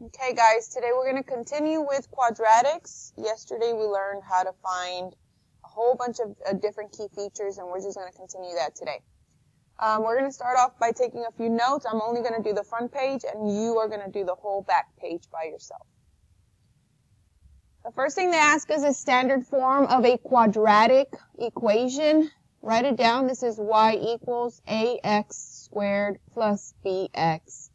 Okay guys, today we're going to continue with quadratics. Yesterday we learned how to find a whole bunch of different key features, and we're just going to continue that today. We're going to start off by taking a few notes. I'm only going to do the front page, and you are going to do the whole back page by yourself. The first thing they ask us is standard form of a quadratic equation. Write it down. This is y equals ax squared plus bx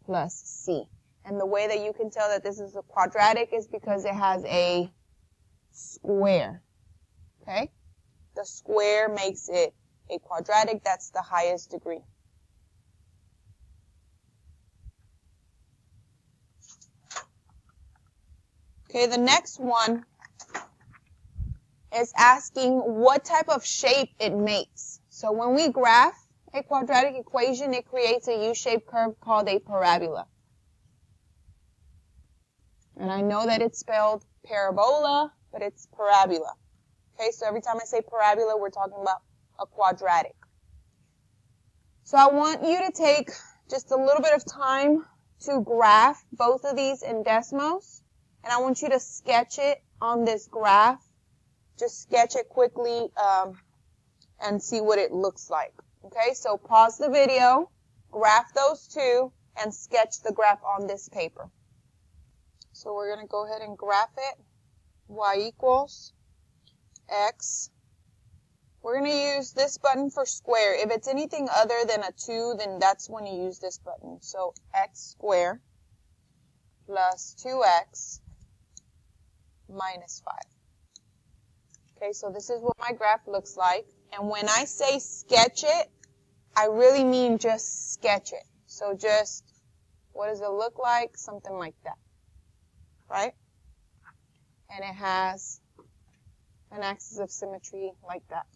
plus c. And the way that you can tell that this is a quadratic is because it has a square. Okay? The square makes it a quadratic. That's the highest degree. Okay, the next one is asking what type of shape it makes. So when we graph a quadratic equation, it creates a U-shaped curve called a parabola. And I know that it's spelled parabola, but it's parabola. Okay, so every time I say parabola, we're talking about a quadratic. So I want you to take just a little bit of time to graph both of these in Desmos. And I want you to sketch it on this graph. Just sketch it quickly and see what it looks like. Okay, so pause the video, graph those two, and sketch the graph on this paper. So we're going to go ahead and graph it. Y equals x. We're going to use this button for square. If it's anything other than a 2, then that's when you use this button. So x squared plus 2x minus 5. Okay, so this is what my graph looks like. And when I say sketch it, I really mean just sketch it. So just, what does it look like? Something like that. Right? And it has an axis of symmetry like that.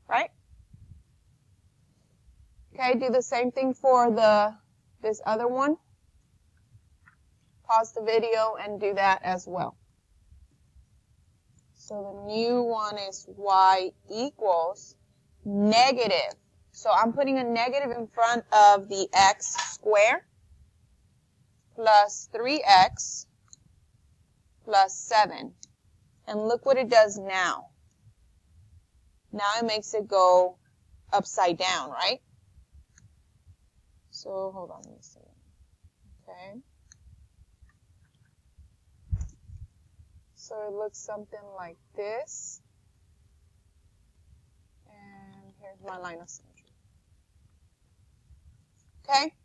Right? Okay, do the same thing for this other one. Pause the video and do that as well. So the new one is y equals negative. So I'm putting a negative in front of the x squared plus 3x plus 7. And look what it does now. Now it makes it go upside down, right? So hold on, let me see. Okay. So it looks something like this. And here's my line of symmetry. Okay?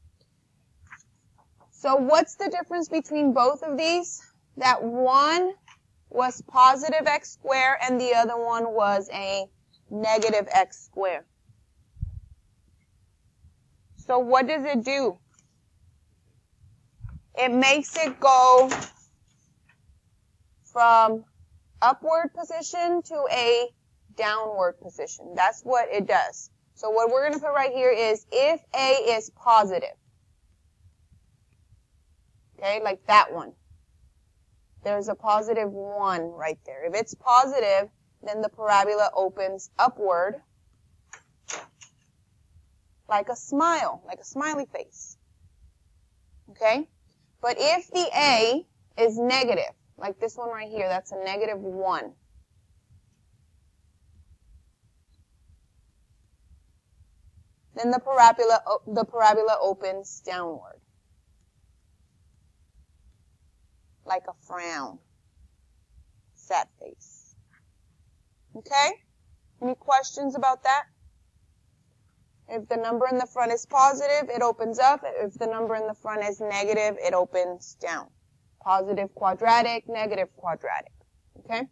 So what's the difference between both of these? That one was positive x squared and the other one was a negative x squared. So what does it do? It makes it go from upward position to a downward position. That's what it does. So what we're going to put right here is if A is positive. Okay, like that one. There's a positive 1 right there. If it's positive, then the parabola opens upward like a smile, like a smiley face. Okay? But if the A is negative, like this one right here, that's a negative 1. Then the parabola opens downward. Like a frown. Sad face. Okay? Any questions about that? If the number in the front is positive, it opens up. If the number in the front is negative, it opens down. Positive quadratic, negative quadratic. Okay?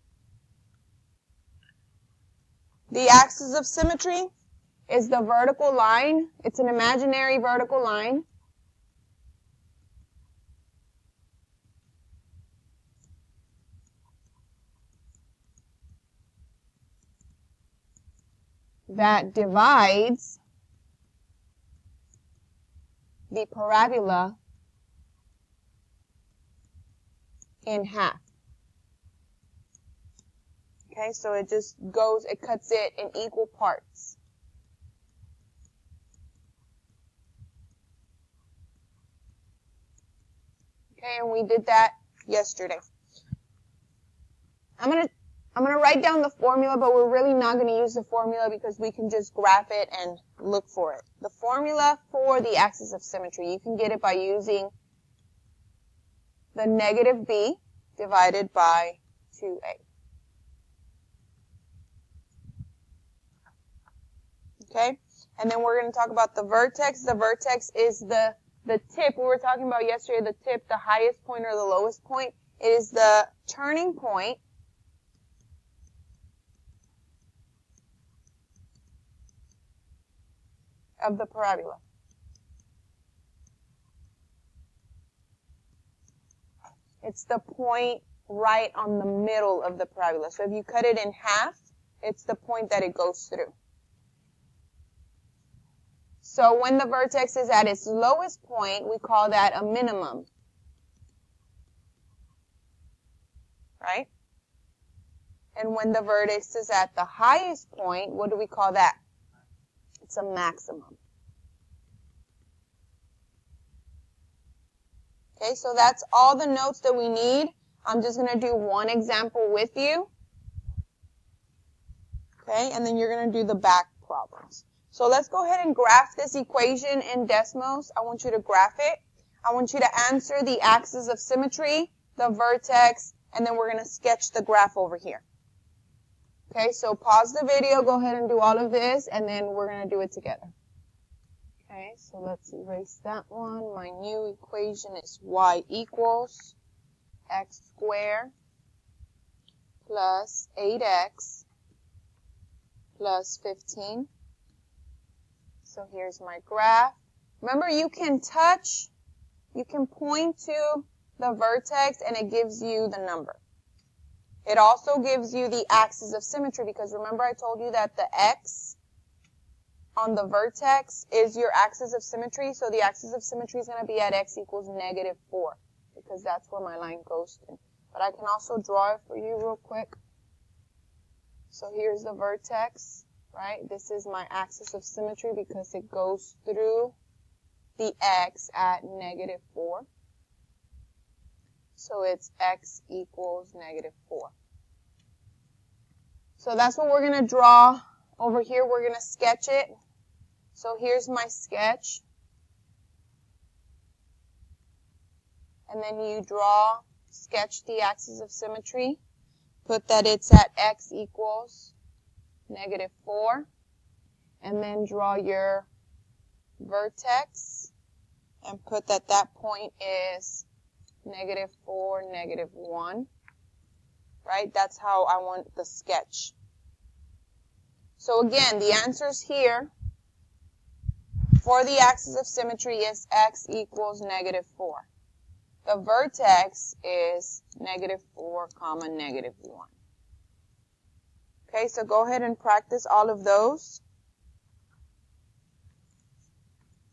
The axis of symmetry is the vertical line. It's an imaginary vertical line. That divides the parabola in half. Okay, so it just goes, it cuts it in equal parts. Okay, and we did that yesterday. I'm gonna write down the formula, but we're really not going to use the formula because we can just graph it and look for it. The formula for the axis of symmetry, you can get it by using the negative b divided by 2a. Okay? And then we're going to talk about the vertex. The vertex is the tip we were talking about yesterday, the tip, the highest point or the lowest point. It is the turning point of the parabola. It's the point right on the middle of the parabola. So if you cut it in half, it's the point that it goes through. So when the vertex is at its lowest point, we call that a minimum. Right? And when the vertex is at the highest point, what do we call that? It's a maximum. Okay, so that's all the notes that we need. I'm just going to do one example with you. Okay, and then you're going to do the back problems. So let's go ahead and graph this equation in Desmos. I want you to graph it. I want you to answer the axis of symmetry, the vertex, and then we're going to sketch the graph over here. Okay, so pause the video, go ahead and do all of this, and then we're going to do it together. Okay, so let's erase that one. My new equation is y equals x squared plus 8x plus 15. So here's my graph. Remember, you can point to the vertex and it gives you the number. It also gives you the axis of symmetry because remember I told you that the x on the vertex is your axis of symmetry. So the axis of symmetry is going to be at x equals -4 because that's where my line goes to. But I can also draw it for you real quick. So here's the vertex, right? This is my axis of symmetry because it goes through the x at -4. So it's x equals -4. So that's what we're going to draw over here. We're going to sketch it. So here's my sketch. And then you sketch the axis of symmetry. Put that it's at x equals -4. And then draw your vertex. And put that point is -4, -1. Right? That's how I want the sketch. So again, the answers here for the axis of symmetry is x equals -4. The vertex is -4, -1. Okay, so go ahead and practice all of those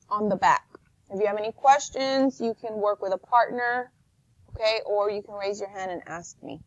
on the back. If you have any questions, you can work with a partner, okay, or you can raise your hand and ask me.